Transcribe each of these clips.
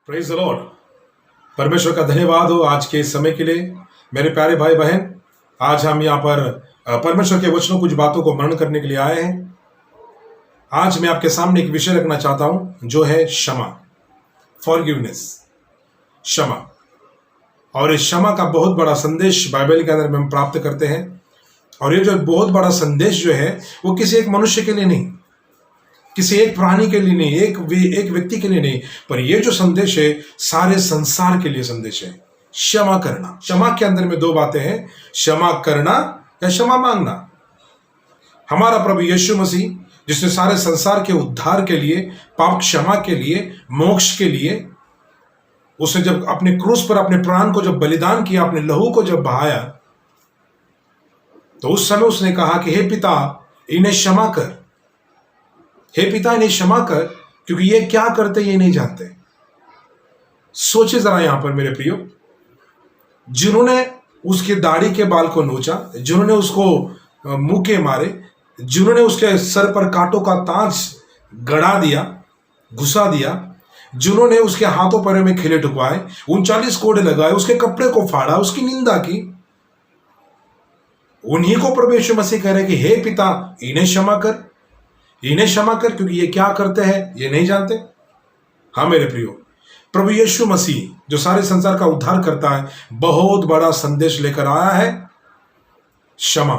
Praise the Lord. परमेश्वर का धन्यवाद हो आज के समय के लिए। मेरे प्यारे भाई बहन, आज हम यहाँ पर परमेश्वर के वचनों कुछ बातों को मनन करने के लिए आए हैं। आज मैं आपके सामने एक विषय रखना चाहता हूं जो है क्षमा, फॉरगिवनेस, क्षमा। और इस क्षमा का बहुत बड़ा संदेश बाइबल के अंदर में हम प्राप्त करते हैं। और ये जो बहुत बड़ा संदेश जो है वो किसी एक मनुष्य के लिए नहीं, किसी एक प्राणी के लिए नहीं, एक व्यक्ति के लिए नहीं, पर ये जो संदेश है सारे संसार के लिए संदेश है। क्षमा करना। क्षमा के अंदर में दो बातें हैं, क्षमा करना या क्षमा मांगना। हमारा प्रभु यीशु मसीह जिसने सारे संसार के उद्धार के लिए, पाप क्षमा के लिए, मोक्ष के लिए, उसने जब अपने क्रूस पर अपने प्राण को जब बलिदान किया, अपने लहू को जब बहाया, तो उस समय उसने कहा कि हे पिता इन्हें क्षमा कर, हे पिता इन्हें क्षमा कर, क्योंकि ये क्या करते ये नहीं जानते। सोचे जरा यहां पर मेरे प्रियो, जिन्होंने उसके दाढ़ी के बाल को नोचा, जिन्होंने उसको मुंह मारे, जिन्होंने उसके सर पर कांटों का ताज गड़ा दिया, घुसा दिया, जिन्होंने उसके हाथों पैरों में खिले ठुकवाए, 39 कोड़े लगाए, उसके कपड़े को फाड़ा, उसकी निंदा की, उन्हीं को प्रभु यीशु मसीह कह रहे कि हे पिता इन्हें क्षमा कर, इन्हें क्षमा कर, क्योंकि ये क्या करते हैं ये नहीं जानते। हाँ मेरे प्रियो, प्रभु यीशु मसीह जो सारे संसार का उद्धार करता है, बहुत बड़ा संदेश लेकर आया है, क्षमा।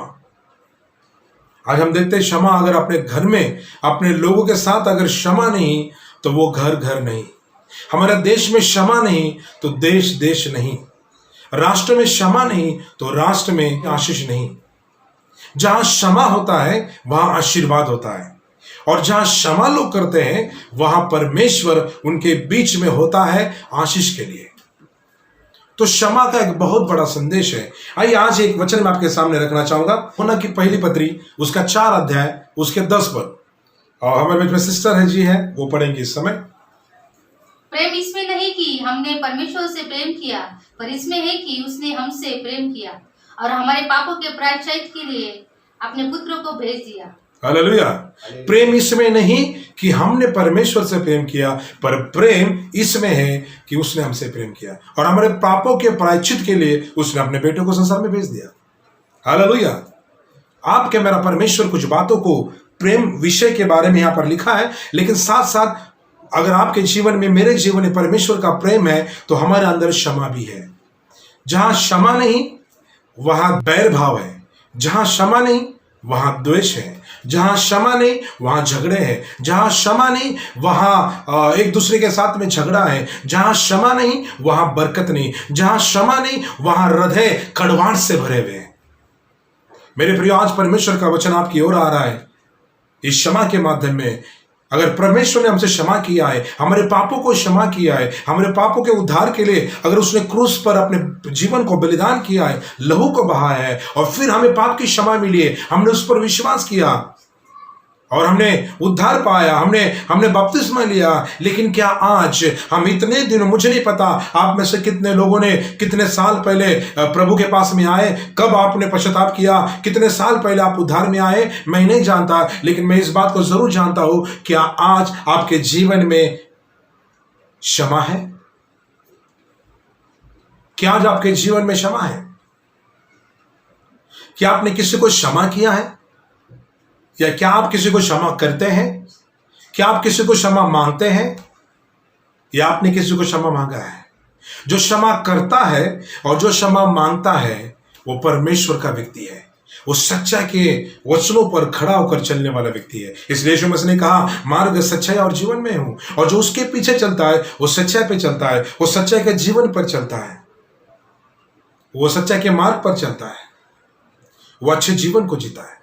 आज हम देखते हैं क्षमा अगर अपने घर में अपने लोगों के साथ अगर क्षमा नहीं तो वो घर घर नहीं, हमारे देश में क्षमा नहीं तो देश देश नहीं, राष्ट्र में क्षमा नहीं तो राष्ट्र में आशीष नहीं। जहां क्षमा होता है वहां आशीर्वाद होता है, और जहां क्षमा लोग करते हैं वहां परमेश्वर उनके बीच में होता है आशीष के लिए। तो क्षमा का एक बहुत बड़ा संदेश है। आइए आज एक वचन मैं आपके सामने रखना चाहूंगा, यूहन्ना की पहली पत्री उसका 4 अध्याय उसके 10 पद, और हमारे बीच में सिस्टर है जी है, वो पढ़ेंगे इस समय। प्रेम इसमें नहीं कि हमने परमेश्वर से प्रेम किया, पर इसमें है कि उसने हमसे प्रेम किया और हमारे पापों के प्रायश्चित के लिए अपने पुत्र को भेज दिया। हालेलुया। प्रेम इसमें नहीं कि हमने परमेश्वर से प्रेम किया, पर प्रेम इसमें है कि उसने हमसे प्रेम किया और हमारे पापों के प्रायश्चित के लिए उसने अपने बेटे को संसार में भेज दिया। हालेलुया। आपके मेरा परमेश्वर कुछ बातों को प्रेम विषय के बारे में यहां पर लिखा है, लेकिन साथ साथ अगर आपके जीवन में, मेरे जीवन में परमेश्वर का प्रेम है तो हमारे अंदर क्षमा भी है। जहां क्षमा नहीं वहां बैर भाव है, जहां क्षमा नहीं वहां द्वेष है, जहां क्षमा नहीं वहां झगड़े हैं, जहां क्षमा नहीं वहां एक दूसरे के साथ में झगड़ा है, जहां क्षमा नहीं वहां बरकत नहीं, जहां क्षमा नहीं वहां हृदय कड़वाहट से भरे हुए हैं। मेरे प्रियो, आज परमेश्वर का वचन आपकी ओर आ रहा है। इस क्षमा के माध्यम में अगर परमेश्वर ने हमसे क्षमा किया है, हमारे पापों को क्षमा किया है, हमारे पापों के उद्धार के लिए अगर उसने क्रूस पर अपने जीवन को बलिदान किया है, लहू को बहाया है, और फिर हमें पाप की क्षमा मिली है, हमने उस पर विश्वास किया और हमने उद्धार पाया, हमने बपतिस्मा लिया। लेकिन क्या आज हम इतने दिन, मुझे नहीं पता आप में से कितने लोगों ने कितने साल पहले प्रभु के पास में आए, कब आपने पश्चाताप किया, कितने साल पहले आप उद्धार में आए, मैं नहीं जानता, लेकिन मैं इस बात को जरूर जानता हूं, क्या आज आपके जीवन में क्षमा है? क्या आज आपके जीवन में क्षमा है? क्या आपने किसी को क्षमा किया है, या क्या आप किसी को क्षमा करते हैं? क्या आप किसी को क्षमा मांगते हैं, या आपने किसी को क्षमा मांगा है? जो क्षमा करता है और जो क्षमा मांगता है वो परमेश्वर का व्यक्ति है, वो सच्चाई के वचनों पर खड़ा होकर चलने वाला व्यक्ति है। इसलिए यीशु मसीह ने कहा, मार्ग, सच्चाई और जीवन में हूं, और जो उसके पीछे चलता है वो सच्चाई पे चलता है, वो सच्चाई के जीवन पर चलता है, वो सच्चाई के मार्ग पर चलता है, वो अच्छे जीवन को जीता है।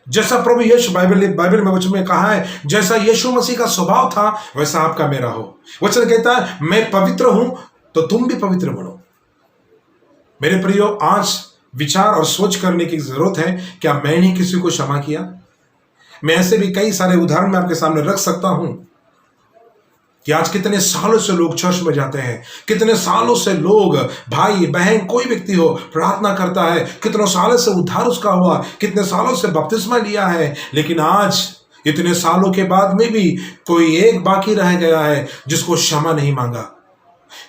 जैसा प्रभु यीशु बाइबल में वचन में कहा है, जैसा यीशु मसीह का स्वभाव था वैसा आपका मेरा हो। वचन कहता है मैं पवित्र हूं तो तुम भी पवित्र बनो। मेरे प्रियो, आज विचार और सोच करने की जरूरत है, क्या मैंने किसी को क्षमा किया? मैं ऐसे भी कई सारे उदाहरण मैं आपके सामने रख सकता हूं कि आज कितने सालों से लोग चर्च में जाते हैं, कितने सालों से लोग, भाई बहन कोई व्यक्ति हो, प्रार्थना करता है, कितने सालों से उद्धार उसका हुआ, कितने सालों से बपतिस्मा लिया है, लेकिन आज इतने सालों के बाद में भी कोई एक बाकी रह गया है जिसको क्षमा नहीं मांगा।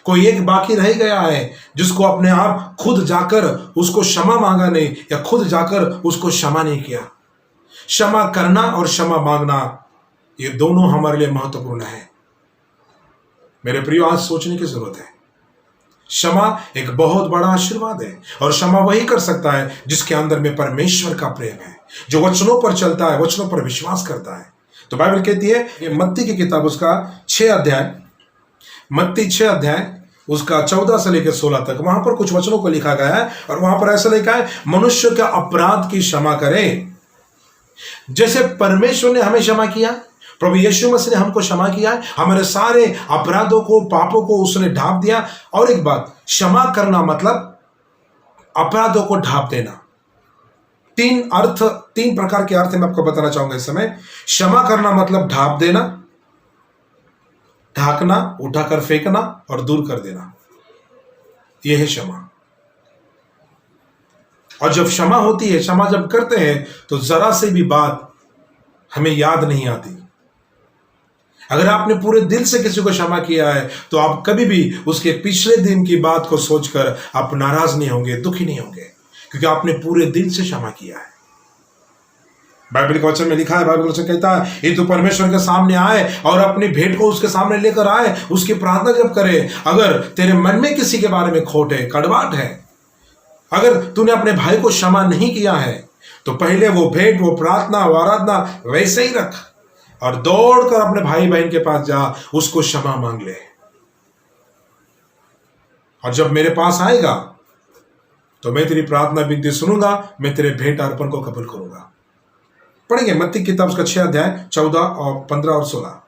कोई एक बाकी रह गया है जिसको अपने आप खुद जाकर उसको क्षमा मांगा नहीं, या खुद जाकर उसको क्षमा नहीं किया। क्षमा करना और क्षमा मांगना, ये दोनों हमारे लिए महत्वपूर्ण है। मेरे प्रियो, आज सोचने की जरूरत है। क्षमा एक बहुत बड़ा आशीर्वाद है, और क्षमा वही कर सकता है जिसके अंदर में परमेश्वर का प्रेम है, जो वचनों पर चलता है, वचनों पर विश्वास करता है। तो बाइबल कहती है, ये मत्ती की किताब उसका 6 अध्याय, मत्ती 6 अध्याय उसका 14 से लेकर 16 तक, वहां पर कुछ वचनों को लिखा गया है, और वहां पर ऐसा लिखा है, मनुष्य के अपराध की क्षमा करे जैसे परमेश्वर ने हमें क्षमा किया। प्रभु यीशु मसीह ने हमको क्षमा किया है, हमारे सारे अपराधों को, पापों को उसने ढांप दिया। और एक बात, क्षमा करना मतलब अपराधों को ढांप देना। 3 प्रकार के अर्थ मैं आपको बताना चाहूंगा इस समय। क्षमा करना मतलब ढांप देना, ढांकना, उठाकर फेंकना और दूर कर देना, यह है क्षमा। और जब क्षमा होती है, क्षमा जब करते हैं, तो जरा से भी बात हमें याद नहीं आती। अगर आपने पूरे दिल से किसी को क्षमा किया है, तो आप कभी भी उसके पिछले दिन की बात को सोचकर आप नाराज नहीं होंगे, दुखी नहीं होंगे, क्योंकि आपने पूरे दिल से क्षमा किया है। बाइबल के वचन में लिखा है, बाइबल वचन कहता है, ये तो परमेश्वर के सामने आए और अपनी भेंट को उसके सामने लेकर आए, उसकी प्रार्थना जब करे। अगर तेरे मन में किसी के बारे में खोट है, कड़वाहट है, अगर तूने अपने भाई को क्षमा नहीं किया है, तो पहले वो भेंट, वो प्रार्थना, वो आराधना वैसे ही रख, और दौड़कर अपने भाई बहन के पास जा, उसको क्षमा मांग ले। और जब मेरे पास आएगा, तो मैं तेरी प्रार्थना विनती सुनूंगा, मैं तेरे भेंट अर्पण को कबूल करूंगा। पढ़ेंगे मत्ती की किताब उसका 6 अध्याय 14 और 15 और 16।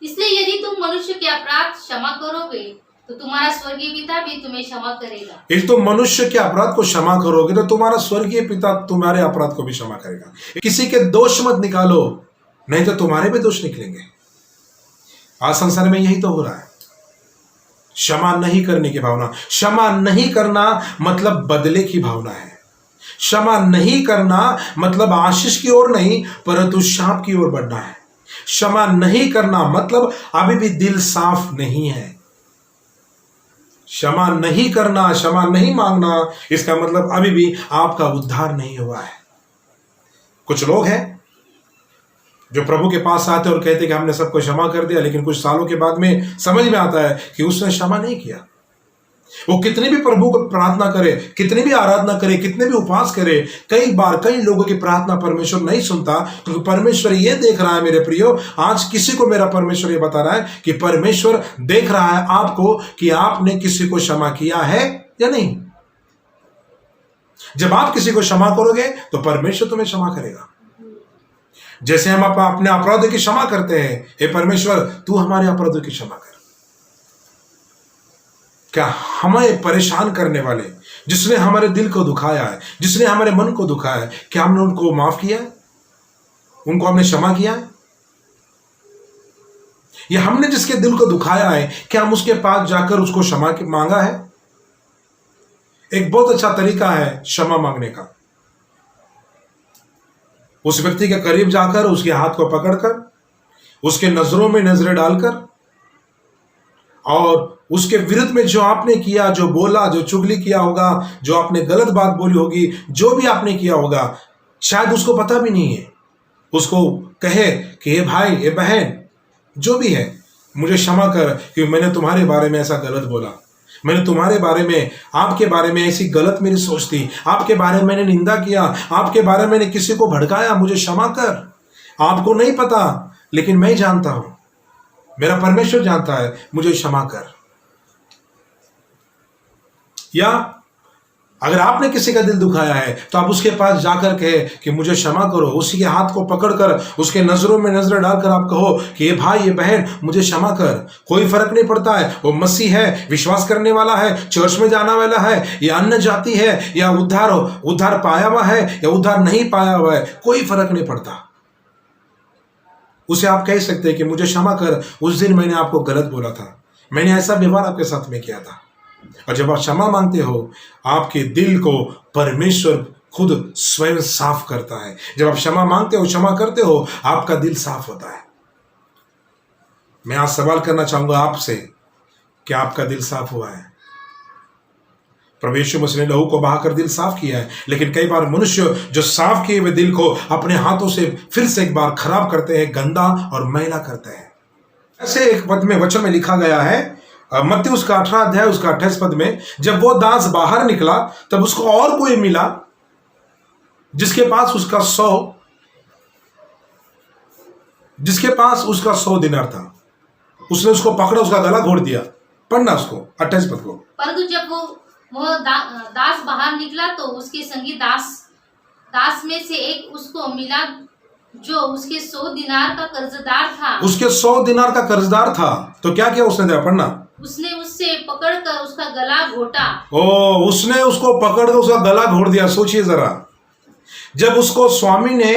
इसलिए यदि तुम मनुष्य के अपराध क्षमा करोगे, तो तुम्हारा स्वर्गीय पिता भी तुम्हें क्षमा करेगा। यदि तुम मनुष्य के अपराध को क्षमा करोगे, तो तुम्हारा स्वर्गीय पिता तुम्हारे अपराध को भी क्षमा करेगा। किसी के दोष मत निकालो, नहीं तो तुम्हारे भी दोष निकलेंगे। आज संसार में यही तो हो रहा है, क्षमा नहीं करने की भावना। क्षमा नहीं करना मतलब बदले की भावना है। क्षमा नहीं करना मतलब आशीष की ओर नहीं, परंतु शाप की ओर बढ़ना है। क्षमा नहीं करना मतलब अभी भी दिल साफ नहीं है। क्षमा नहीं करना, क्षमा नहीं मांगना, इसका मतलब अभी भी आपका उद्धार नहीं हुआ है। कुछ लोग हैं जो प्रभु के पास आते और कहते कि हमने सबको क्षमा कर दिया, लेकिन कुछ सालों के बाद में समझ में आता है कि उसने क्षमा नहीं किया। वो कितनी भी प्रभु को प्रार्थना करे, कितनी भी आराधना करे, कितने भी उपवास करे, कई बार कई लोगों की प्रार्थना परमेश्वर नहीं सुनता, क्योंकि परमेश्वर ये देख रहा है मेरे प्रियो। आज किसी को मेरा परमेश्वर ये बता रहा है कि परमेश्वर देख रहा है आपको कि आपने किसी को क्षमा किया है या नहीं। जब आप किसी को क्षमा करोगे, तो परमेश्वर तुम्हें क्षमा करेगा। जैसे हम अपने अपराधों की क्षमा करते हैं, हे परमेश्वर तू हमारे अपराधों की क्षमा कर। क्या हमें परेशान करने वाले, जिसने हमारे दिल को दुखाया है, जिसने हमारे मन को दुखाया है, क्या हमने उनको माफ किया है? उनको हमने क्षमा किया है? या हमने जिसके दिल को दुखाया है, क्या हम उसके पास जाकर उसको क्षमा मांगा है? एक बहुत अच्छा तरीका है क्षमा मांगने का। उस व्यक्ति के करीब जाकर उसके हाथ को पकड़कर, उसके नजरों में नजरें डालकर, और उसके विरुद्ध में जो आपने किया, जो बोला, जो चुगली किया होगा, जो आपने गलत बात बोली होगी, जो भी आपने किया होगा, शायद उसको पता भी नहीं है, उसको कहे कि ये भाई, ये बहन, जो भी है, मुझे क्षमा कर कि मैंने तुम्हारे बारे में ऐसा गलत बोला, मैंने तुम्हारे बारे में, आपके बारे में ऐसी गलत मेरी सोच थी, आपके बारे में मैंने निंदा किया, आपके बारे में मैंने किसी को भड़काया, मुझे क्षमा कर। आपको नहीं पता, लेकिन मैं जानता हूं, मेरा परमेश्वर जानता है, मुझे क्षमा कर। या अगर आपने किसी का दिल दुखाया है, तो आप उसके पास जाकर कहे कि मुझे क्षमा करो। उसी के हाथ को पकड़कर, उसके नजरों में नजर डालकर आप कहो कि ये भाई, ये बहन, मुझे क्षमा कर। कोई फर्क नहीं पड़ता है वो मसीह है, विश्वास करने वाला है, चर्च में जाने वाला है, या अन्य जाति है, या उद्धार पाया हुआ है या उद्धार नहीं पाया हुआ है, कोई फर्क नहीं पड़ता। उसे आप कह सकते हैं कि मुझे क्षमा कर, उस दिन मैंने आपको गलत बोला था, मैंने ऐसा व्यवहार आपके साथ में किया था। और जब आप क्षमा मांगते हो, आपके दिल को परमेश्वर खुद स्वयं साफ करता है। जब आप क्षमा मांगते हो, क्षमा करते हो, आपका दिल साफ होता है। मैं आज सवाल करना चाहूंगा आपसे, क्या आपका दिल साफ हुआ है? प्रभु यीशु मसीह ने लहू को बहाकर दिल साफ किया है, लेकिन कई बार मनुष्य जो साफ किए हुए दिल को अपने हाथों से फिर से एक बार खराब करते हैं, गंदा और मैला करते हैं। ऐसे एक पद में, वचन में लिखा गया है, मत्ती उसका 18 अध्याय उसका 28 पद में, जब वो दास बाहर निकला तब उसको और कोई मिला जिसके पास उसका 100 दिनार था। उसने उसको पकड़ा, उसका गला घोट दिया। पढ़ना उसको 28 पद को। परंतु जब वो दास बाहर निकला तो उसके संगी दास में से एक उसको मिला जो उसके 100 दिनार का कर्जदार था। उसके 100 दिनार का कर्जदार था। तो क्या किया उसने? दिया पढ़ना। उसने उससे पकड़कर उसका गला घोटा। उसने उसको पकड़कर उसका गला घोट दिया। सोचिए जरा, जब उसको स्वामी ने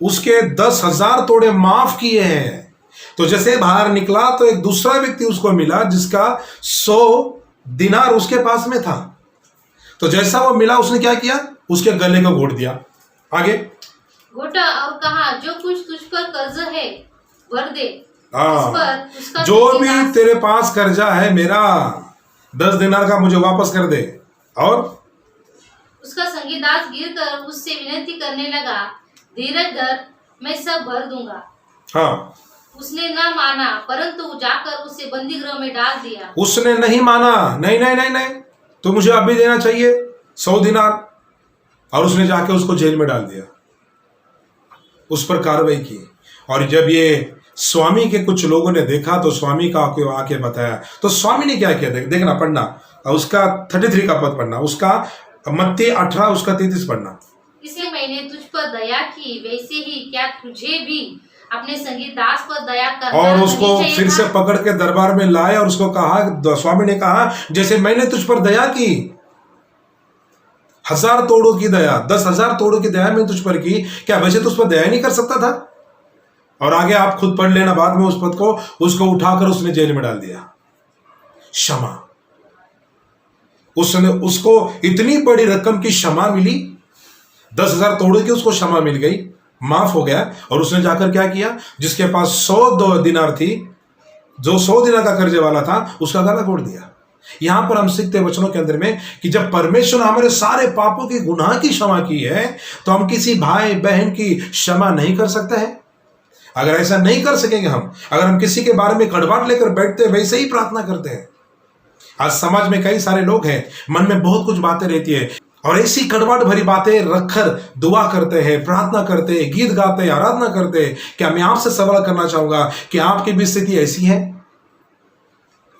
उसके 10,000 तोड़े माफ किए हैं, तो जैसे बाहर निकला तो एक दूसरा व्यक्ति उसको मिला जिसका 100 दिनार उसके पास में था। तो जैसा वो मिला, उसने क्या किया? उसके गले को घोट दिया। आगे घोटा और कहा, जो कुछ तुझ पर कर्ज है भर दे। जो भी तेरे पास कर्जा है मेरा, 10 दिनार का मुझे वापस कर दे। और उसका संगी दास गिर कर उससे विनती करने लगा, धीरज धर, मैं सब भर दूंगा। हाँ, उसने न माना, परंतु जाकर उसे बंदी गृह में डाल दिया। उसने नहीं माना, नहीं नहीं नहीं नहीं, तो मुझे अभी देना चाहिए 100 दिनार, और उसने जाके उसको जेल में डाल दिया। उस पर कार्रवाई की। और जब ये स्वामी के कुछ लोगों ने देखा तो स्वामी का आके बताया, तो स्वामी ने क्या किया? देखना, पढ़ना उसका 33 का पद पढ़ना, उसका मत्ती 18 उसका 33 पढ़ना। इसे मैंने तुझ पर दया की, वैसे ही क्या तुझे भी अपने संगी दास पर दया करना और उसको फिर से पकड़ के दरबार में लाए और उसको कहा, स्वामी ने कहा, जैसे मैंने तुझ पर दया की, 1000 तोड़ों की दया, 10,000 तोड़ों की दया मैं तुझ पर की, क्या वैसे तो उस पर दया नहीं कर सकता था? और आगे आप खुद पढ़ लेना बाद में उस पद को। उसको उठाकर उसने जेल में डाल दिया। क्षमा, उसको इतनी बड़ी रकम की क्षमा मिली, 10,000 तोड़ों की उसको क्षमा मिल गई, माफ हो गया। और उसने जाकर क्या किया? जिसके पास 100 दिनार थी, जो 100 दिनार का कर्जे वाला था, उसका गला घोट दिया। यहां पर हम सीखते वचनों के अंदर में कि जब परमेश्वर ने हमारे सारे पापों की, गुनाह की क्षमा की है, तो हम किसी भाई बहन की क्षमा नहीं कर सकते हैं? अगर ऐसा नहीं कर सकेंगे हम, अगर हम किसी के बारे में कड़वाहट लेकर बैठते हैं, वैसे ही प्रार्थना करते हैं। आज समाज में कई सारे लोग हैं, मन में बहुत कुछ बातें रहती है, और ऐसी कड़वाहट भरी बातें रखकर दुआ करते हैं, प्रार्थना करते हैं, गीत गाते हैं, आराधना करते हैं। क्या मैं आपसे सवाल करना चाहूंगा कि आपकी भी स्थिति ऐसी है?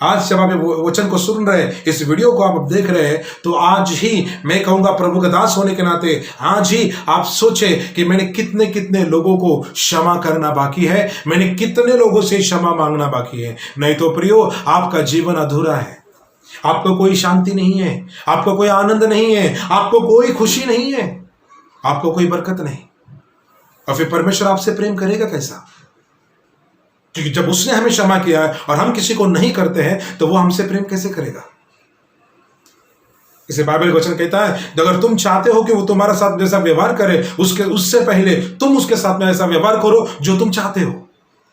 आज जब आप वचन को सुन रहे हैं, इस वीडियो को आप देख रहे हैं, तो आज ही मैं कहूंगा, प्रभु का दास होने के नाते, आज ही आप सोचें कि मैंने कितने कितने लोगों को क्षमा करना बाकी है, मैंने कितने लोगों से क्षमा मांगना बाकी है। नहीं तो प्रियो, आपका जीवन अधूरा है। आपको कोई शांति नहीं है, आपको कोई आनंद नहीं है, आपको कोई खुशी नहीं है, आपको कोई बरकत नहीं। और फिर परमेश्वर आपसे प्रेम करेगा कैसा? क्योंकि जब उसने हमें क्षमा किया है और हम किसी को नहीं करते हैं, तो वो हमसे प्रेम कैसे करेगा? इसे बाइबल वचन कहता है, अगर तुम चाहते हो कि वो तुम्हारे साथ जैसा व्यवहार करे, उससे पहले तुम उसके साथ में ऐसा व्यवहार करो जो तुम चाहते हो।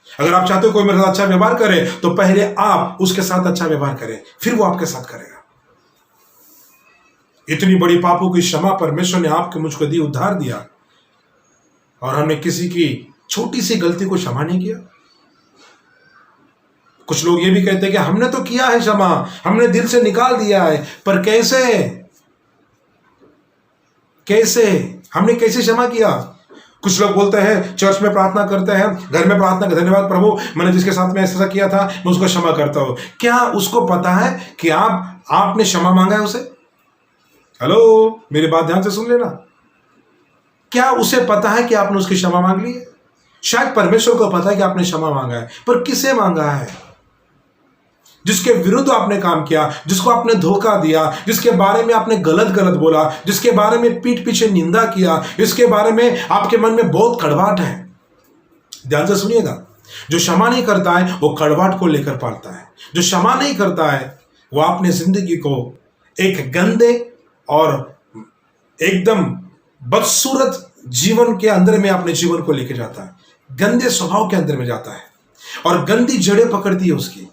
अगर आप चाहते हो कोई मेरे साथ अच्छा व्यवहार करे, तो पहले आप उसके साथ अच्छा व्यवहार करें, फिर वो आपके साथ करेगा। इतनी बड़ी पापों की क्षमा परमेश्वर ने आपको मुझको दी, उद्धार दिया, और हमने किसी की छोटी सी गलती को क्षमा नहीं किया। कुछ लोग ये भी कहते हैं कि हमने तो किया है क्षमा, हमने दिल से निकाल दिया है, पर कैसे हमने कैसे क्षमा किया? कुछ लोग बोलते हैं, चर्च में प्रार्थना करते हैं, घर में प्रार्थना कर, धन्यवाद प्रभु, मैंने जिसके साथ में ऐसा किया था मैं उसको क्षमा करता हूं। क्या उसको पता है कि आपने क्षमा मांगा है उसे? हेलो, मेरी बात ध्यान से सुन लेना। क्या उसे पता है कि आपने उसकी क्षमा मांग ली है? शायद परमेश्वर को पता है कि आपने क्षमा मांगा है, पर किसे मांगा है? जिसके विरुद्ध आपने काम किया, जिसको आपने धोखा दिया, जिसके बारे में आपने गलत बोला, जिसके बारे में पीठ पीछे निंदा किया, इसके बारे में आपके मन में बहुत कड़वाहट है। ध्यान से सुनिएगा, जो क्षमा नहीं करता है वो कड़वाहट को लेकर पालता है। जो क्षमा नहीं करता है वो अपने जिंदगी को एक गंदे और एकदम बदसूरत जीवन के अंदर में अपने जीवन को लेके जाता है, गंदे स्वभाव के अंदर में जाता है और गंदी जड़ें पकड़ती है उसकी।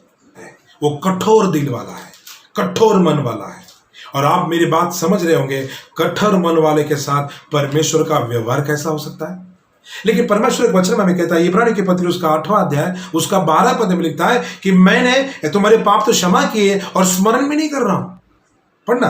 वो कठोर दिल वाला है, कठोर मन वाला है। और आप मेरी बात समझ रहे होंगे, कठोर मन वाले के साथ परमेश्वर का व्यवहार कैसा हो सकता है। लेकिन परमेश्वर एक वचन में हमें कहता है, इब्रानी की पत्री उसका 8वां अध्याय उसका 12 पद में लिखता है कि मैंने तुम्हारे पाप तो क्षमा किए और स्मरण भी नहीं कर रहा हूं। पढ़ना,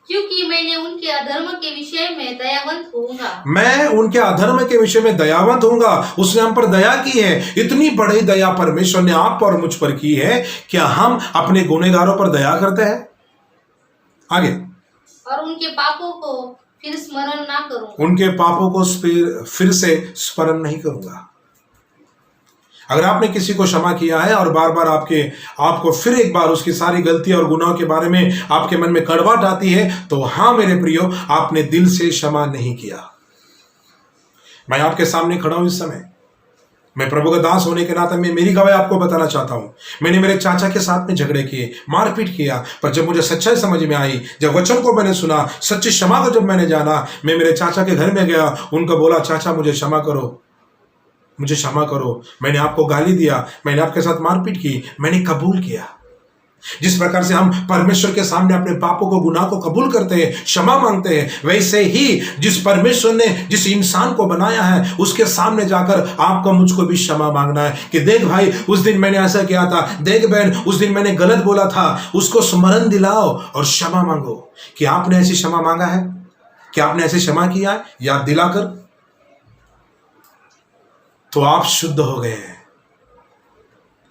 क्योंकि मैंने उनके अधर्म के विषय में दयावंत होऊंगा। मैं उनके अधर्म के विषय में दयावंत होऊंगा। उसने हम पर दया की है। इतनी बड़ी दया परमेश्वर ने आप पर और मुझ पर की है। क्या हम अपने गुनहगारों पर दया करते हैं? आगे, और उनके पापों को फिर स्मरण ना करूं। उनके पापों को फिर से स्मरण नहीं करूंगा। अगर आपने किसी को क्षमा किया है और बार बार आपको फिर एक बार उसकी सारी गलती और गुनाहों के बारे में आपके मन में कड़वाहट आती है, तो हाँ मेरे प्रियो, आपने दिल से क्षमा नहीं किया। मैं आपके सामने खड़ा हूं इस समय, मैं प्रभु का दास होने के नाते मैं मेरी गवाही आपको बताना चाहता हूं। मैंने मेरे चाचा के साथ में झगड़े किए, मारपीट किया, पर जब मुझे सच्चाई समझ में आई, जब वचन को मैंने सुना, सच्ची क्षमा को जब मैंने जाना, मैं मेरे चाचा के घर में गया, उनको बोला, चाचा मुझे क्षमा करो, मुझे क्षमा करो, मैंने आपको गाली दिया, मैंने आपके साथ मारपीट की, मैंने कबूल किया। जिस प्रकार से हम परमेश्वर के सामने अपने पापों को, गुनाह को कबूल करते हैं, क्षमा मांगते हैं, वैसे ही जिस परमेश्वर ने जिस इंसान को बनाया है उसके सामने जाकर आपको मुझको भी क्षमा मांगना है कि देख भाई, उस दिन मैंने ऐसा किया था, देख बहन, उस दिन मैंने गलत बोला था, उसको स्मरण दिलाओ और क्षमा मांगो। कि आपने ऐसी क्षमा मांगा है? क्या आपने ऐसे क्षमा किया है याद दिलाकर? तो आप शुद्ध हो गए हैं,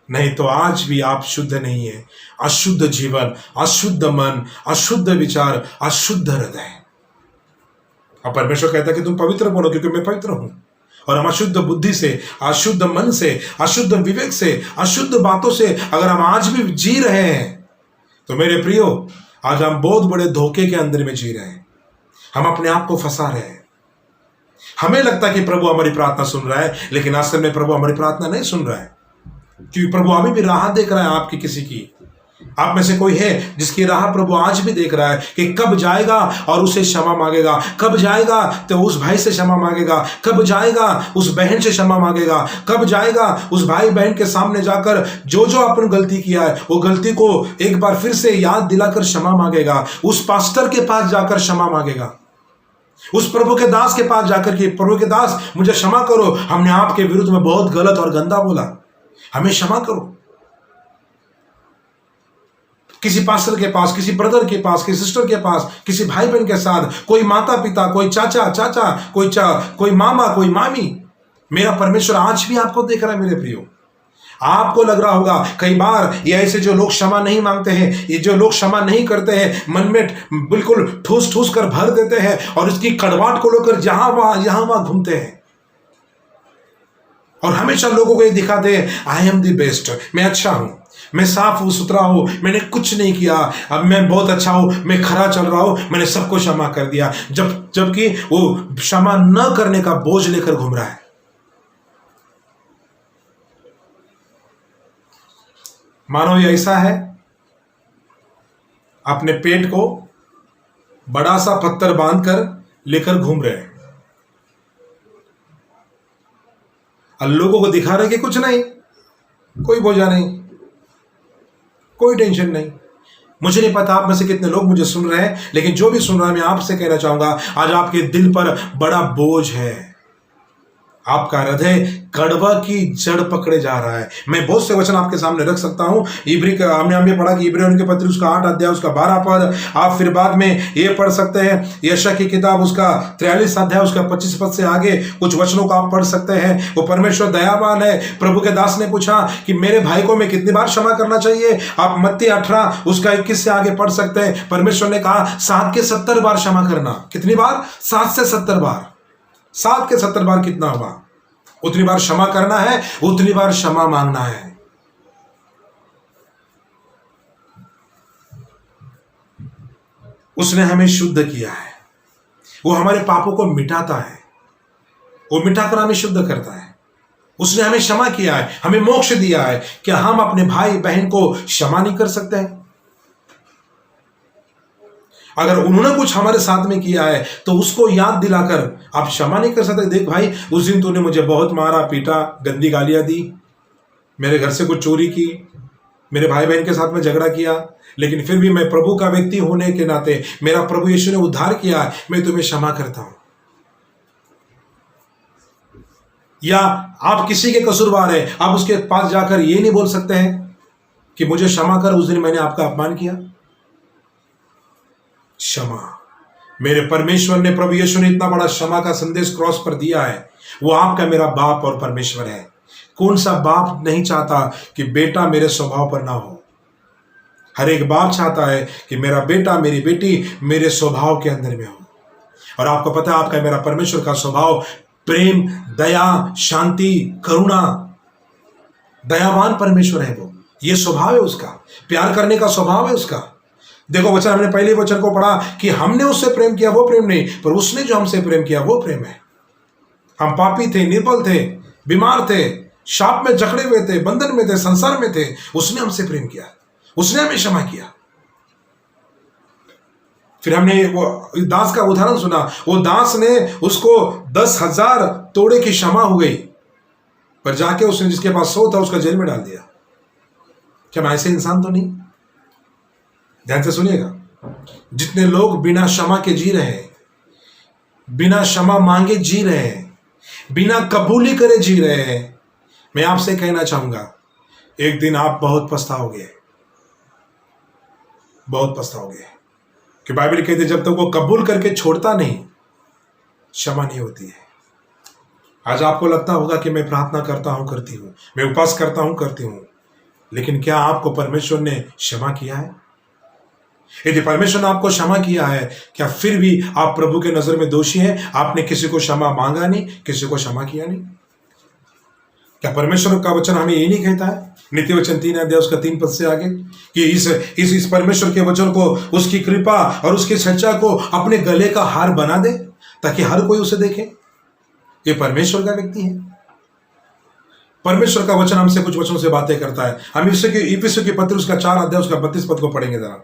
नहीं तो आज भी आप शुद्ध नहीं है। अशुद्ध जीवन, अशुद्ध मन, अशुद्ध विचार, अशुद्ध हृदय। अब परमेश्वर कहता है कि तुम पवित्र बनो क्योंकि मैं पवित्र हूं। और हम अशुद्ध बुद्धि से, अशुद्ध मन से, अशुद्ध विवेक से, अशुद्ध बातों से अगर हम आज भी जी रहे हैं, तो मेरे प्रियो, आज हम बहुत बड़े धोखे के अंदर में जी रहे हैं। हम अपने आप को फंसा रहे हैं। हमें लगता है कि प्रभु हमारी प्रार्थना सुन रहा है, लेकिन असल में प्रभु हमारी प्रार्थना नहीं सुन रहा है, क्योंकि प्रभु अभी भी राह देख रहा है आपकी किसी की। आप में से कोई है जिसकी राह प्रभु आज भी देख रहा है कि कब जाएगा और उसे क्षमा मांगेगा, कब जाएगा तो उस भाई से क्षमा मांगेगा, कब जाएगा उस बहन से क्षमा मांगेगा, कब जाएगा उस भाई बहन के सामने जाकर जो जो अपन गलती किया है वो गलती को एक बार फिर से याद दिलाकर क्षमा मांगेगा, उस पास्टर के पास जाकर क्षमा मांगेगा, उस प्रभु के दास के पास जाकर के, प्रभु के दास मुझे क्षमा करो, हमने आपके विरुद्ध में बहुत गलत और गंदा बोला, हमें क्षमा करो। किसी पास्टर के पास, किसी ब्रदर के पास, किसी सिस्टर के पास, किसी भाई बहन के साथ, कोई माता पिता, कोई चाचा, कोई मामा, कोई मामी। मेरा परमेश्वर आज भी आपको देख रहा है मेरे प्रियो। आपको लग रहा होगा कई बार ये ऐसे जो लोग क्षमा नहीं मांगते हैं, ये जो लोग क्षमा नहीं करते हैं, मन में बिल्कुल ठूस ठूस कर भर देते हैं और इसकी कड़वाहट को लेकर यहां वहां घूमते हैं और हमेशा लोगों को ये दिखाते हैं, आई एम द बेस्ट, मैं अच्छा हूं, मैं साफ सुथरा हूं, मैंने कुछ नहीं किया, अब मैं बहुत अच्छा हूं, मैं खरा चल रहा हूं, मैंने सबको क्षमा कर दिया, जबकि वो क्षमा न करने का बोझ लेकर घूम रहा है। मानो ये ऐसा है, अपने पेट को बड़ा सा पत्थर बांधकर लेकर घूम रहे हैं और लोगों को दिखा रहे कि कुछ नहीं, कोई बोझा नहीं, कोई टेंशन नहीं। मुझे नहीं पता आप में से कितने लोग मुझे सुन रहे हैं, लेकिन जो भी सुन रहा है मैं आपसे कहना चाहूंगा, आज आपके दिल पर बड़ा बोझ है, आपका हृदय कड़वा की जड़ पकड़े जा रहा है। मैं बहुत से वचन आपके सामने रख सकता हूं। हमने पढ़ा कि इब्रियों के पत्र उसका 8 अध्याय उसका 12 पद, आप फिर बाद में ये पढ़ सकते हैं यशायाह की किताब उसका 43 अध्याय उसका 25 पद से आगे कुछ वचनों को आप पढ़ सकते हैं। वो परमेश्वर दयावान है। प्रभु के दास ने पूछा कि मेरे भाई को मैं कितनी बार क्षमा करना चाहिए? आप मत्ती 18 उसका 21 से आगे पढ़ सकते हैं। परमेश्वर ने कहा 7 के 70 बार क्षमा करना। कितनी बार? 7 से 70 बार। 7 के 70 बार कितना हुआ? उतनी बार क्षमा करना है, उतनी बार क्षमा मांगना है। उसने हमें शुद्ध किया है, वो हमारे पापों को मिटाता है, वो मिटाकर हमें शुद्ध करता है। उसने हमें क्षमा किया है, हमें मोक्ष दिया है। क्या हम अपने भाई बहन को क्षमा नहीं कर सकते हैं? अगर उन्होंने कुछ हमारे साथ में किया है तो उसको याद दिलाकर आप क्षमा नहीं कर सकते? देख भाई, उस दिन तूने मुझे बहुत मारा पीटा, गंदी गालियां दी, मेरे घर से कुछ चोरी की, मेरे भाई बहन के साथ में झगड़ा किया, लेकिन फिर भी मैं प्रभु का व्यक्ति होने के नाते, मेरा प्रभु यीशु ने उद्धार किया है, मैं तुम्हें क्षमा करता हूं। या आप किसी के कसूरवार है, आप उसके पास जाकर ये नहीं बोल सकते हैं कि मुझे क्षमा कर, उस दिन मैंने आपका अपमान किया। क्षमा, मेरे परमेश्वर ने, प्रभु यीशु ने इतना बड़ा क्षमा का संदेश क्रॉस पर दिया है। वो आपका मेरा बाप और परमेश्वर है। कौन सा बाप नहीं चाहता कि बेटा मेरे स्वभाव पर ना हो? हर एक बाप चाहता है कि मेरा बेटा, मेरी बेटी मेरे स्वभाव के अंदर में हो। और आपको पता है, आपका मेरा परमेश्वर का स्वभाव प्रेम, दया, शांति, करुणा, दयावान परमेश्वर है। वो ये स्वभाव है उसका, प्यार करने का स्वभाव है उसका। देखो वचन, हमने पहले वचन को पढ़ा कि हमने उससे प्रेम किया, वो प्रेम नहीं, पर उसने जो हमसे प्रेम किया वो प्रेम है। हम पापी थे, निर्बल थे, बीमार थे, शाप में जकड़े हुए थे, बंधन में थे, संसार में थे, उसने हमसे प्रेम किया, उसने हमें क्षमा किया। फिर हमने वो दास का उदाहरण सुना, वो दास ने, उसको 10,000 तोड़े की क्षमा हो गई, पर जाके उसने जिसके पास 100 था उसका जेल में डाल दिया। क्या हम ऐसे इंसान तो नहीं? ध्यान से सुनिएगा, जितने लोग बिना क्षमा के जी रहे हैं, बिना क्षमा मांगे जी रहे हैं, बिना कबूली करे जी रहे हैं, मैं आपसे कहना चाहूंगा, एक दिन आप बहुत पछताओगे, बहुत पछताओगे। कि बाइबल कहते जब तक वो कबूल करके छोड़ता नहीं, क्षमा नहीं होती है। आज आपको लगता होगा कि मैं प्रार्थना करता हूं, करती हूं, मैं उपवास करता हूं, करती हूं, लेकिन क्या आपको परमेश्वर ने क्षमा किया है? यदि परमेश्वर ने आपको क्षमा किया है, क्या फिर भी आप प्रभु के नजर में दोषी हैं? आपने किसी को क्षमा मांगा नहीं, किसी को क्षमा किया नहीं। क्या परमेश्वर का वचन हमें ये नहीं कहता है, नीति वचन 3 अध्याय उसका 3 पद से आगे, कि इस परमेश्वर के वचन को, उसकी कृपा और उसकी सच्चा को अपने गले का हार बना दे, ताकि हर कोई उसे देखे। ये परमेश्वर का व्यक्ति है। परमेश्वर का वचन हमसे कुछ वचनों से बातें करता है। हम इफिसियों के पत्र उसका 4 अध्याय उसका 32 पद को पढ़ेंगे जरा।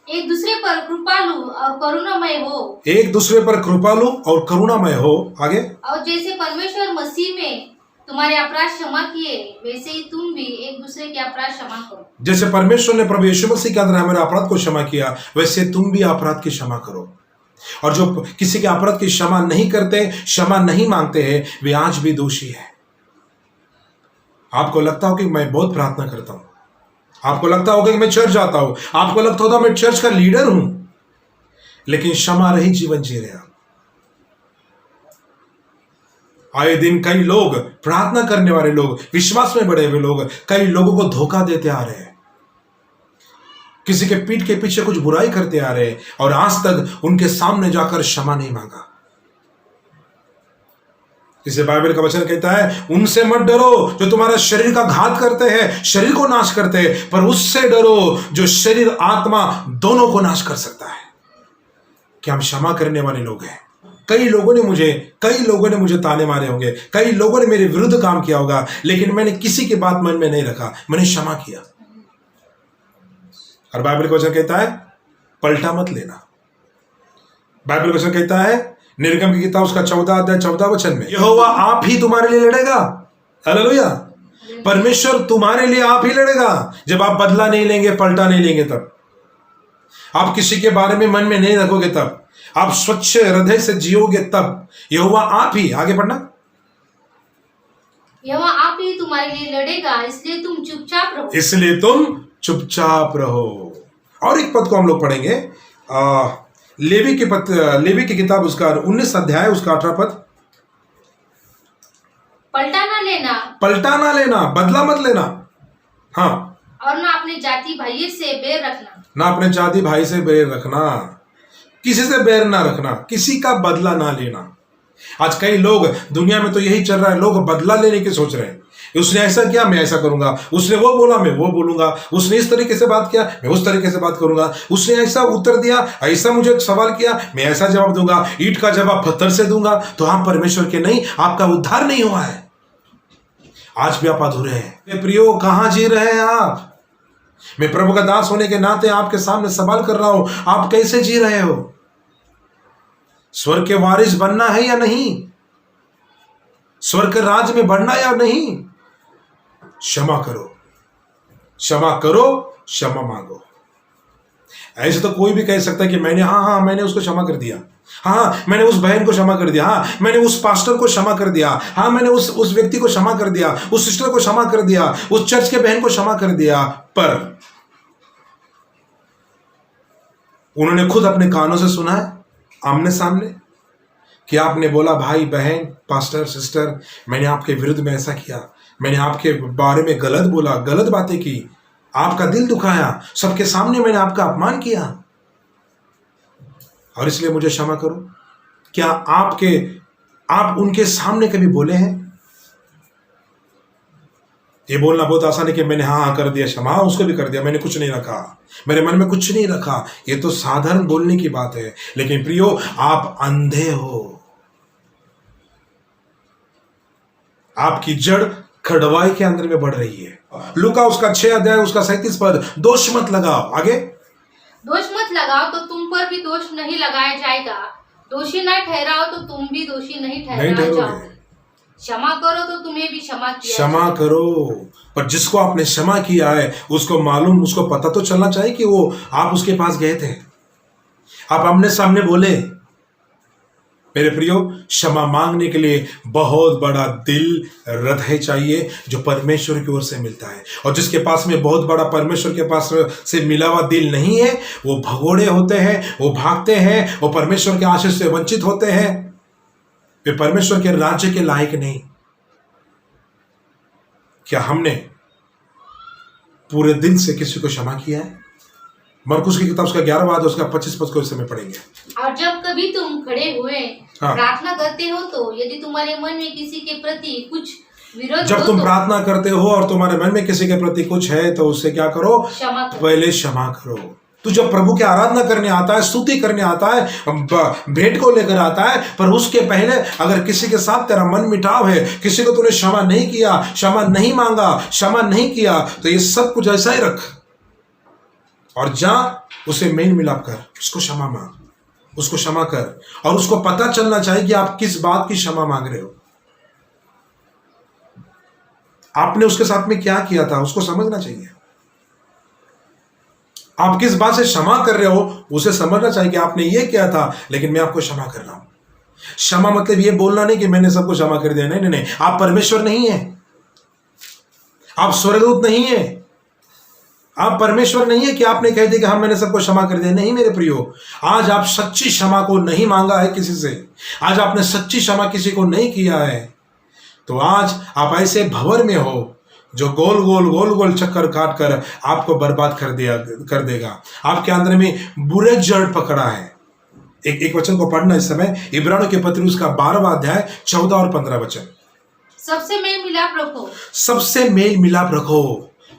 एक दूसरे पर कृपालु और करुणामय हो। एक दूसरे पर कृपालु और करुणामय हो। आगे, और जैसे परमेश्वर मसीह में तुम्हारे अपराध क्षमा किए, वैसे ही तुम भी एक दूसरे के अपराध क्षमा करो। जैसे परमेश्वर ने प्रभु यीशु मसीह के अंदर हमारे अपराध को क्षमा किया, वैसे तुम भी अपराध की क्षमा करो। और जो किसी के अपराध की क्षमा नहीं करते, क्षमा नहीं मांगते हैं, वे आज भी दोषी है। आपको लगता हो कि मैं बहुत प्रार्थना करता हूं, आपको लगता होगा कि मैं चर्च जाता हूं, आपको लगता होगा मैं चर्च का लीडर हूं, लेकिन क्षमा रहित जीवन जी रहे हैं। आए दिन कई लोग, प्रार्थना करने वाले लोग, विश्वास में बड़े हुए लोग, कई लोगों को धोखा देते आ रहे हैं, किसी के पीठ के पीछे कुछ बुराई करते आ रहे हैं, और आज तक उनके सामने जाकर क्षमा नहीं मांगा। इसे बाइबल का वचन कहता है, उनसे मत डरो जो तुम्हारा शरीर का घात करते हैं, शरीर को नाश करते हैं, पर उससे डरो जो शरीर आत्मा दोनों को नाश कर सकता है। क्या हम क्षमा करने वाले लोग हैं? कई लोगों ने मुझे ताने मारे होंगे, कई लोगों ने मेरे विरुद्ध काम किया होगा, लेकिन मैंने किसी की बात मन में नहीं रखा, मैंने क्षमा किया। और बाइबल का वचन कहता है, पलटा मत लेना। बाइबल का वचन कहता है, निर्गम की किताब उसका 14 अध्याय 14 वचन में, यहोवा आप ही तुम्हारे लिए लड़ेगा। हालेलुया। परमेश्वर तुम्हारे लिए आप ही लड़ेगा। जब आप बदला नहीं लेंगे, पलटा नहीं लेंगे, तब आप किसी के बारे में मन में नहीं रखोगे, तब आप स्वच्छ हृदय से जियोगे, तब यहोवा आप ही, आगे पढ़ना, यहोवा आप ही तुम्हारे लिए लड़ेगा, इसलिए तुम चुपचाप रहो। इसलिए तुम चुपचाप रहो। और एक पद को हम लोग पढ़ेंगे, लेवी की किताब उसका 19 अध्याय उसका 18 पद। पलटा ना लेना, बदला मत लेना। हाँ, और ना अपने जाति भाई से बैर रखना, ना अपने जाति भाई से बैर रखना, किसी से बैर ना रखना, किसी का बदला ना लेना। आज कई लोग, दुनिया में तो यही चल रहा है, लोग बदला लेने की सोच रहे हैं। उसने ऐसा किया, मैं ऐसा करूंगा, उसने वो बोला, मैं वो बोलूंगा, उसने इस तरीके से बात किया, मैं उस तरीके से बात करूंगा, उसने ऐसा उत्तर दिया, ऐसा मुझे सवाल किया, मैं ऐसा जवाब दूंगा, ईंट का जवाब पत्थर से दूंगा। तो आप परमेश्वर के नहीं, आपका उद्धार नहीं हुआ है। आज भी आप अधूरे हैं। प्रियो, कहां जी रहे हैं आप? मैं प्रभु का दास होने के नाते आपके सामने सवाल कर रहा हूं, आप कैसे जी रहे हो? स्वर्ग के वारिस बनना है या नहीं? स्वर्ग के राज्य में बढ़ना या नहीं? क्षमा करो, क्षमा करो, क्षमा मांगो। ऐसे तो कोई भी कह सकता है कि मैंने उसको क्षमा कर दिया, हाँ मैंने उस बहन को क्षमा कर दिया, हाँ मैंने उस पास्टर को क्षमा कर दिया, हाँ मैंने उस व्यक्ति को क्षमा कर दिया, उस सिस्टर को क्षमा कर दिया, उस चर्च के बहन को क्षमा कर दिया। पर उन्होंने खुद अपने कानों से सुना है आमने सामने कि आपने बोला, भाई बहन पास्टर सिस्टर, मैंने आपके विरुद्ध में ऐसा किया, मैंने आपके बारे में गलत बोला, गलत बातें की, आपका दिल दुखाया, सबके सामने मैंने आपका अपमान किया और इसलिए मुझे क्षमा करो। क्या आप उनके सामने कभी बोले हैं? ये बोलना बहुत आसान है कि मैंने हाँ कर दिया क्षमा, उसको भी कर दिया, मैंने कुछ नहीं रखा, मेरे मन में कुछ नहीं रखा। ये तो साधारण बोलने की बात है, लेकिन प्रियो आप अंधे हो। आपकी जड़ खड़वाई के अंदर में बढ़ रही है। लूका उसका 6 अध्याय उसका 37 पद, दोष मत लगाओ। आगे, दोष मत लगाओ तो तुम पर भी दोष नहीं लगाया जाएगा, दोषी न ठहराओ तो तुम भी दोषी नहीं ठहराए जाओगे, क्षमा करो तो तुम्हें भी क्षमा किया क्षमा करो। पर जिसको आपने क्षमा किया है उसको मालूम, उसको पता तो चलना चाहिए कि वो आप उसके पास गए थे, आप आमने सामने बोले। मेरे प्रियो, क्षमा मांगने के लिए बहुत बड़ा दिल हृदय चाहिए जो परमेश्वर की ओर से मिलता है। और जिसके पास में बहुत बड़ा परमेश्वर के पास से मिला हुआ दिल नहीं है, वो भगोड़े होते हैं, वो भागते हैं, वो परमेश्वर के आशीष से वंचित होते हैं, वे परमेश्वर के राज्य के लायक नहीं। क्या हमने पूरे दिल से किसी को क्षमा किया है? मरकुस की किताब उसका 11 अध्याय उसका 25 पद को इस समय पढ़ेंगे। और जब कभी तुम खड़े हुए प्रार्थना करते हो तो यदि तुम्हारे मन में किसी के प्रति कुछ विरोध, जब तुम प्रार्थना करते हो और तुम्हारे मन में किसी के प्रति कुछ है तो उससे क्या करो? क्षमा करो। पहले क्षमा करो। तू जब प्रभु की आराधना करने आता है, स्तुति करने आता है, भेंट को लेकर आता है, पर उसके पहले अगर किसी के साथ तेरा मन मिटाव है, किसी को तूने क्षमा नहीं किया, क्षमा नहीं मांगा, क्षमा नहीं किया, तो ये सब कुछ ऐसा ही रख और जा उसे मेल मिलाप कर, उसको क्षमा मांग, उसको क्षमा कर। और उसको पता चलना चाहिए कि आप किस बात की क्षमा मांग रहे हो, आपने उसके साथ में क्या किया था, उसको समझना चाहिए। आप किस बात से क्षमा कर रहे हो उसे समझना चाहिए कि आपने ये किया था, लेकिन मैं आपको क्षमा कर रहा हूं। क्षमा मतलब ये बोलना नहीं कि मैंने सबको क्षमा कर दिया, नहीं नहीं, आप परमेश्वर नहीं है, आप स्वर्गदूत नहीं है, आप परमेश्वर नहीं है कि आपने कह दिया कि हाँ मैंने सबको क्षमा कर दिया। नहीं मेरे प्रियो, आज आप सच्ची क्षमा को नहीं मांगा है किसी से, आज आपने सच्ची क्षमा किसी को नहीं किया है, तो आज आप ऐसे भंवर में हो जो गोल गोल चक्कर काट कर आपको बर्बाद कर देगा। आपके अंदर में बुरे जड़ पकड़ा है। एक वचन को पढ़ना इस समय, इब्रानियों के पत्र उसका 12वां अध्याय 14 और 15 वचन। सबसे मेल मिलाप रखो, सबसे मेल मिलाप रखो।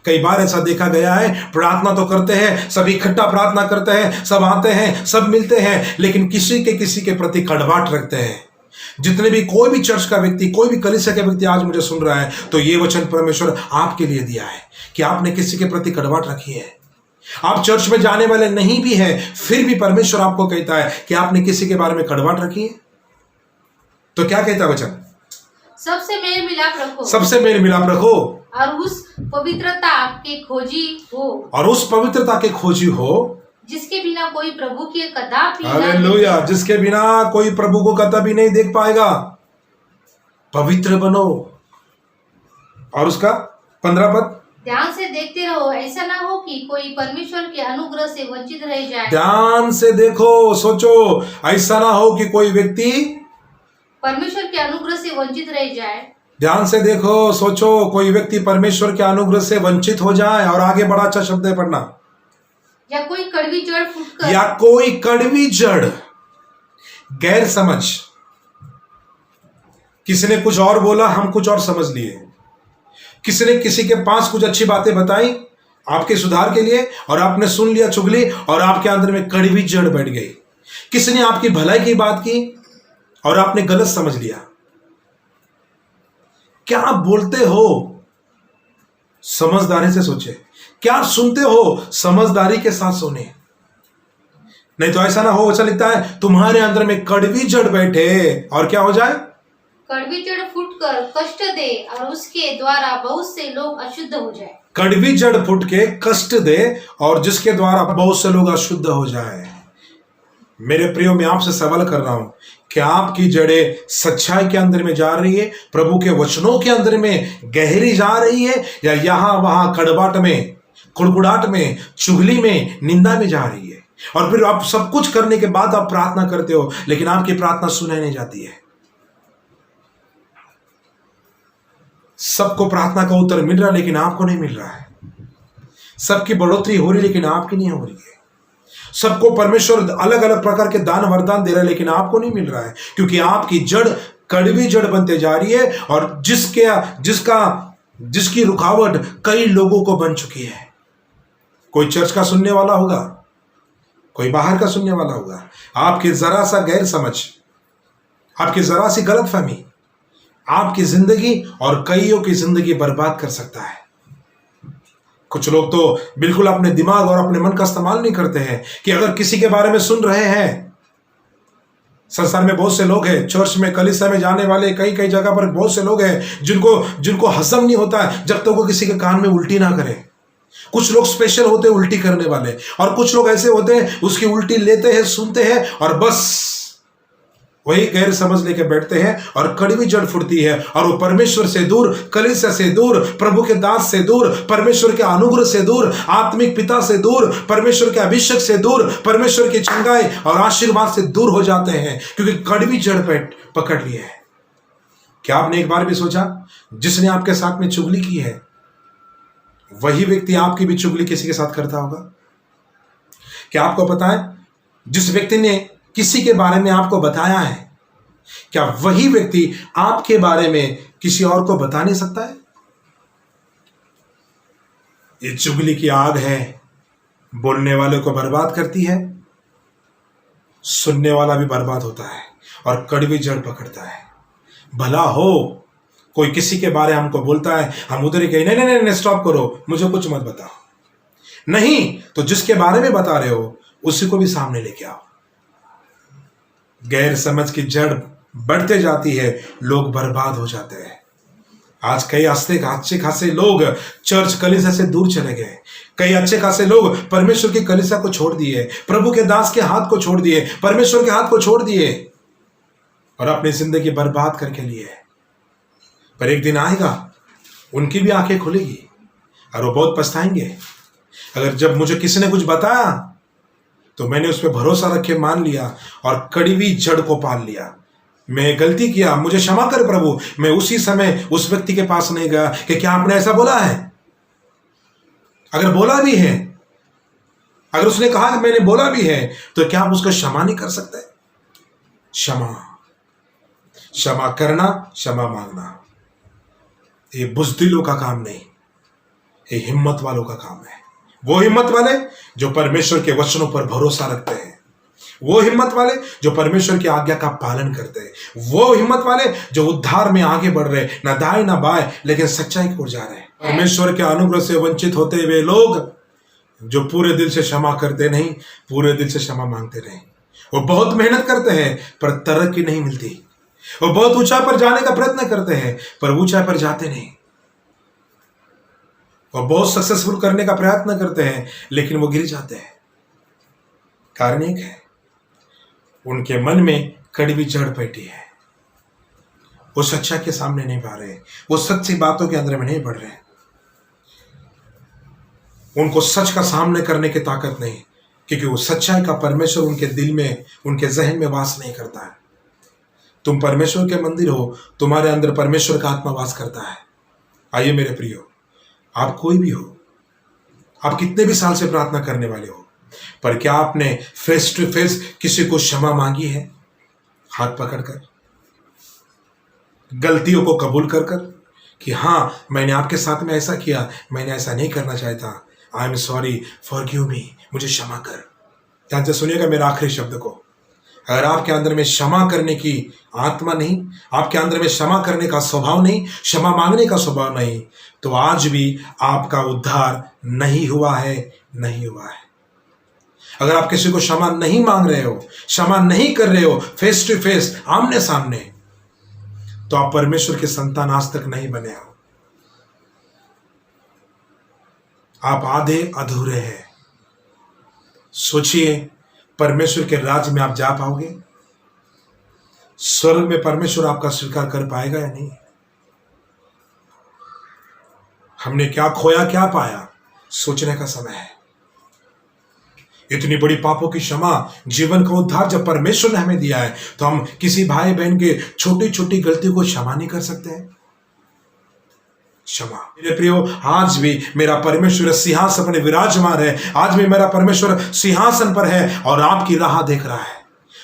कई बार ऐसा देखा गया है, प्रार्थना तो करते हैं, सब इकट्ठा प्रार्थना करते हैं, सब आते हैं, सब मिलते हैं, लेकिन किसी के प्रति कड़वाहट रखते हैं। जितने भी कोई भी चर्च का व्यक्ति, कोई भी कलीसिया का व्यक्ति आज मुझे सुन रहा है, तो ये वचन परमेश्वर आपके लिए दिया है कि आपने किसी के प्रति कड़वाहट रखी है। आप चर्च में जाने वाले नहीं भी हैं, फिर भी परमेश्वर आपको कहता है कि आपने किसी के बारे में कड़वाहट रखी है। तो क्या कहता है वचन? सबसे मेल मिलाप रखो, सबसे मेल मिलाप रखो और उस पवित्रता के खोजी हो, और उस पवित्रता के खोजी हो जिसके बिना कोई प्रभु की कदापि, हालेलुया, जिसके बिना कोई प्रभु को कदापि नहीं देख पाएगा। पवित्र बनो। और उसका 15 पद, ध्यान से देखते रहो, ऐसा ना हो कि कोई परमेश्वर के अनुग्रह से वंचित रह जाए। ध्यान से देखो, सोचो, ऐसा ना हो कि कोई व्यक्ति परमेश्वर के अनुग्रह से वंचित रह जाए। ध्यान से देखो, सोचो, कोई व्यक्ति परमेश्वर के अनुग्रह से वंचित हो जाए। और आगे बड़ा अच्छा शब्द है पढ़ना, या कोई कड़वी जड़ फूटकर, या कोई कड़वी जड़, गैर समझ, किसी ने कुछ और बोला, हम कुछ और समझ लिए, किसी ने किसी के पास कुछ अच्छी बातें बताई आपके सुधार के लिए, और आपने सुन लिया चुगली, और आपके अंदर में कड़वी जड़ बैठ गई। किसी ने आपकी भलाई की बात की और आपने गलत समझ लिया। क्या आप बोलते हो समझदारी से सोचे। क्या आप सुनते हो? समझदारी के साथ सुने, नहीं तो ऐसा ना हो, ऐसा लिखता है तुम्हारे अंदर में कड़वी जड़ बैठे और क्या हो जाए? कड़वी जड़ फूटकर कष्ट दे और उसके द्वारा बहुत से लोग अशुद्ध हो जाए। कड़वी जड़ फूट के कष्ट दे और जिसके द्वारा बहुत से लोग अशुद्ध हो जाए। मेरे प्रियो, मैं आपसे सवाल कर रहा हूं, क्या आपकी जड़ें सच्चाई के अंदर में जा रही है, प्रभु के वचनों के अंदर में गहरी जा रही है, या यहां वहां कड़वाट में, कुड़कुड़ाट में, चुगली में, निंदा में जा रही है? और फिर आप सब कुछ करने के बाद आप प्रार्थना करते हो, लेकिन आपकी प्रार्थना सुनाई नहीं जाती है। सबको प्रार्थना का उत्तर मिल रहा है, लेकिन आपको नहीं मिल रहा है। सबकी बढ़ोतरी हो रही है, लेकिन आपकी नहीं हो रही है। सबको परमेश्वर अलग अलग प्रकार के दान वरदान दे रहा है, लेकिन आपको नहीं मिल रहा है, क्योंकि आपकी जड़ कड़वी जड़ बनते जा रही है, और जिसकी रुकावट कई लोगों को बन चुकी है। कोई चर्च का सुनने वाला होगा, कोई बाहर का सुनने वाला होगा। आपकी जरा सा गैर समझ, आपकी जरा सी गलतफहमी आपकी जिंदगी और कईयों की जिंदगी बर्बाद कर सकता है। कुछ लोग तो बिल्कुल अपने दिमाग और अपने मन का इस्तेमाल नहीं करते हैं कि अगर किसी के बारे में सुन रहे हैं, संसार में बहुत से लोग हैं, चर्च में, कलीसिया में जाने वाले कई कई जगह पर बहुत से लोग हैं जिनको हजम नहीं होता है जब तक वो किसी के कान में उल्टी ना करें। कुछ लोग स्पेशल होते हैं उल्टी करने वाले, और कुछ लोग ऐसे होते हैं उसकी उल्टी लेते हैं, सुनते हैं और बस वही गैर समझ लेके बैठते हैं, और कड़वी जड़ फुटती है, और वो परमेश्वर से दूर, कलीसिया से दूर, प्रभु के दास से दूर, परमेश्वर के अनुग्रह से दूर, आत्मिक पिता से दूर, परमेश्वर के अभिषेक से दूर, परमेश्वर की चंगाई और आशीर्वाद से दूर हो जाते हैं, क्योंकि कड़वी जड़ पकड़ लिए है। क्या आपने एक बार भी सोचा, जिसने आपके साथ में चुगली की है वही व्यक्ति आपकी भी चुगली किसी के साथ करता होगा? क्या आपको पता है, जिस व्यक्ति ने किसी के बारे में आपको बताया है, क्या वही व्यक्ति आपके बारे में किसी और को बता नहीं सकता है? ये चुगली की आग है, बोलने वाले को बर्बाद करती है, सुनने वाला भी बर्बाद होता है, और कड़वी जड़ पकड़ता है। भला हो कोई किसी के बारे हमको बोलता है, हम उधर ही कहीं नहीं नहीं नहीं स्टॉप करो, मुझे कुछ मत बताओ। नहीं तो जिसके बारे में बता रहे हो उसी को भी सामने लेके आओ। गैर समझ की जड़ बढ़ते जाती है, लोग बर्बाद हो जाते हैं। आज कई अच्छे खासे लोग चर्च कलीसिया से दूर चले गए। कई अच्छे खासे लोग परमेश्वर की कलीसिया को छोड़ दिए, प्रभु के दास के हाथ को छोड़ दिए, परमेश्वर के हाथ को छोड़ दिए, और अपनी जिंदगी बर्बाद करके लिए। पर एक दिन आएगा, उनकी भी आंखें खुलेगी और वो बहुत पछताएंगे। अगर जब मुझे किसी ने कुछ बताया तो मैंने उस पर भरोसा रखे मान लिया और कड़वी जड़ को पाल लिया। मैं गलती किया, मुझे क्षमा कर प्रभु। मैं उसी समय उस व्यक्ति के पास नहीं गया कि क्या आपने ऐसा बोला है। अगर बोला भी है, अगर उसने कहा कि मैंने बोला भी है, तो क्या आप उसको क्षमा नहीं कर सकते? क्षमा करना, क्षमा मांगना, ये बुज़दिलों का काम नहीं, ये हिम्मत वालों का काम है। वो हिम्मत वाले जो परमेश्वर के वचनों पर भरोसा रखते हैं, वो हिम्मत वाले जो परमेश्वर की आज्ञा का पालन करते हैं, वो हिम्मत वाले जो उद्धार में आगे बढ़ रहे, ना दाएं ना बाएं, लेकिन सच्चाई की ओर जा रहे हैं। परमेश्वर के अनुग्रह से वंचित होते हुए लोग जो पूरे दिल से क्षमा करते नहीं, पूरे दिल से क्षमा मांगते नहीं, वो बहुत मेहनत करते हैं पर तरक्की नहीं मिलती। वो बहुत ऊंचाई पर जाने का प्रयत्न करते हैं पर ऊंचाई पर जाते नहीं। वो बहुत सक्सेसफुल करने का प्रयत्न करते हैं लेकिन वो गिर जाते हैं। कारण एक है, उनके मन में कड़वी जड़ बैठी है। वो सच्चाई के सामने नहीं पा रहे, वो सच्ची बातों के अंदर में नहीं बढ़ रहे, उनको सच का सामने करने की ताकत नहीं, क्योंकि वो सच्चाई का परमेश्वर उनके दिल में, उनके जहन में वास नहीं करता है। तुम परमेश्वर के मंदिर हो, तुम्हारे अंदर परमेश्वर का आत्मा वास करता है। आइए मेरे प्रियो, आप कोई भी हो, आप कितने भी साल से प्रार्थना करने वाले हो, पर क्या आपने फेस टू फेस किसी को क्षमा मांगी है? हाथ पकड़कर, गलतियों को कबूल कर कर कि हाँ मैंने आपके साथ में ऐसा किया, मैंने ऐसा नहीं करना चाहता, I am sorry, forgive me, मुझे क्षमा कर। ध्यान से सुनिएगा मेरा आखिरी शब्द को, अगर आपके अंदर में क्षमा करने की आत्मा नहीं, आपके अंदर में क्षमा करने का स्वभाव नहीं, क्षमा मांगने का स्वभाव नहीं, तो आज भी आपका उद्धार नहीं हुआ है, नहीं हुआ है। अगर आप किसी को क्षमा नहीं मांग रहे हो, क्षमा नहीं कर रहे हो फेस टू फेस, आमने सामने, तो आप परमेश्वर के संतान आज तक नहीं बने हो। आप आधे अधूरे हैं। सोचिए, परमेश्वर के राज्य में आप जा पाओगे? स्वर्ग में परमेश्वर आपका स्वीकार कर पाएगा या नहीं? हमने क्या खोया, क्या पाया, सोचने का समय है। इतनी बड़ी पापों की क्षमा, जीवन का उद्धार जब परमेश्वर ने हमें दिया है, तो हम किसी भाई बहन के छोटी छोटी गलती को क्षमा नहीं कर सकते हैं? क्षमा। मेरे प्रियो, आज भी मेरा परमेश्वर सिंहासन पर विराजमान है। आज भी मेरा परमेश्वर सिंहासन पर है और आपकी राह देख रहा है।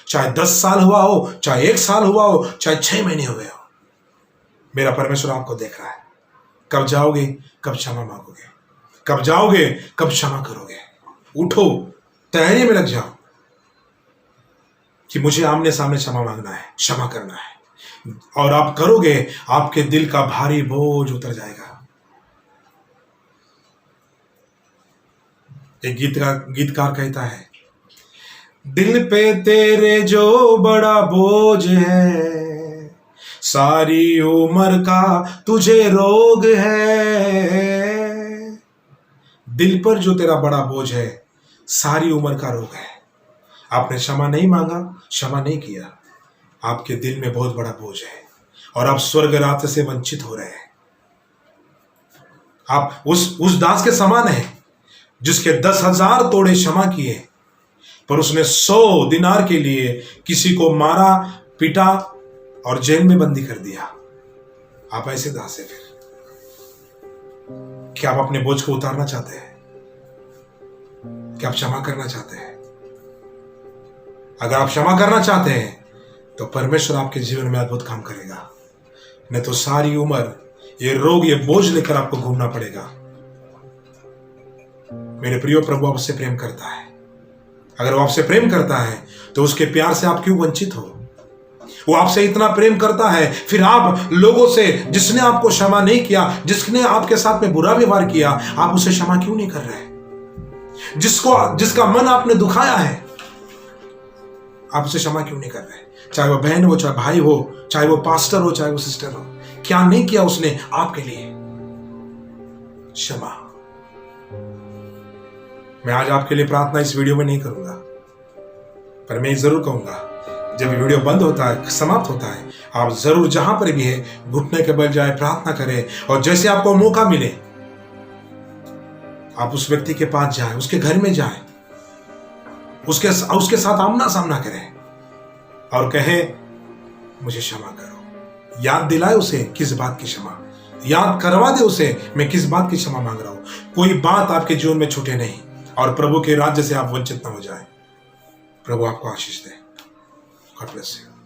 चाहे 10 साल हुआ हो, चाहे 1 साल हुआ हो, चाहे 6 महीने हुए हो, मेरा परमेश्वर आपको देख रहा है। कब जाओगे, कब क्षमा मांगोगे? कब जाओगे, कब क्षमा करोगे? उठो, तैयारी में लग जाओ कि मुझे आमने सामने क्षमा मांगना है, क्षमा करना है। और आप करोगे, आपके दिल का भारी बोझ उतर जाएगा। एक गीतकार कहता है, दिल पे तेरे जो बड़ा बोझ है, सारी उम्र का तुझे रोग है। दिल पर जो तेरा बड़ा बोझ है, सारी उम्र का रोग है। आपने क्षमा नहीं मांगा, क्षमा नहीं किया, आपके दिल में बहुत बड़ा बोझ है और आप स्वर्ग राज्य से वंचित हो रहे हैं। आप उस दास के समान हैं जिसके 10,000 तोड़े क्षमा किए, पर उसने 100 दिनार के लिए किसी को मारा, पीटा और जेल में बंदी कर दिया। आप ऐसे दास हैं। फिर क्या आप अपने बोझ को उतारना चाहते हैं? क्या आप क्षमा करना चाहते हैं? अगर आप क्षमा करना चाहते हैं तो परमेश्वर आपके जीवन में अद्भुत काम करेगा। नहीं तो सारी उम्र ये रोग, ये बोझ लेकर आपको घूमना पड़ेगा। मेरे प्रियो, प्रभु आपसे प्रेम करता है। अगर वो आपसे प्रेम करता है तो उसके प्यार से आप क्यों वंचित हो? वो आपसे इतना प्रेम करता है, फिर आप लोगों से, जिसने आपको क्षमा नहीं किया, जिसने आपके साथ में बुरा व्यवहार किया, आप उसे क्षमा क्यों नहीं कर रहे? जिसका मन आपने दुखाया है, आप उसे क्षमा क्यों नहीं कर रहे? चाहे वो बहन हो, चाहे भाई हो, चाहे वो पास्टर हो, चाहे वो सिस्टर हो, क्या नहीं किया उसने आपके लिए? क्षमा। मैं आज आपके लिए प्रार्थना इस वीडियो में नहीं करूंगा, पर मैं जरूर कहूंगा, जब वीडियो बंद होता है, समाप्त होता है, आप जरूर जहां पर भी है घुटने के बल जाए, प्रार्थना करें और जैसे आपको मौका मिले आप उस व्यक्ति के पास जाएं, उसके घर में जाएं, उसके साथ आमना सामना करें और कहें, मुझे क्षमा करो। याद दिलाए उसे किस बात की क्षमा, याद करवा दे उसे मैं किस बात की क्षमा मांग रहा हूं। कोई बात आपके जीवन में छूटे नहीं और प्रभु के राज्य से आप वंचित न हो जाए। प्रभु आपको आशीष दे। God bless you.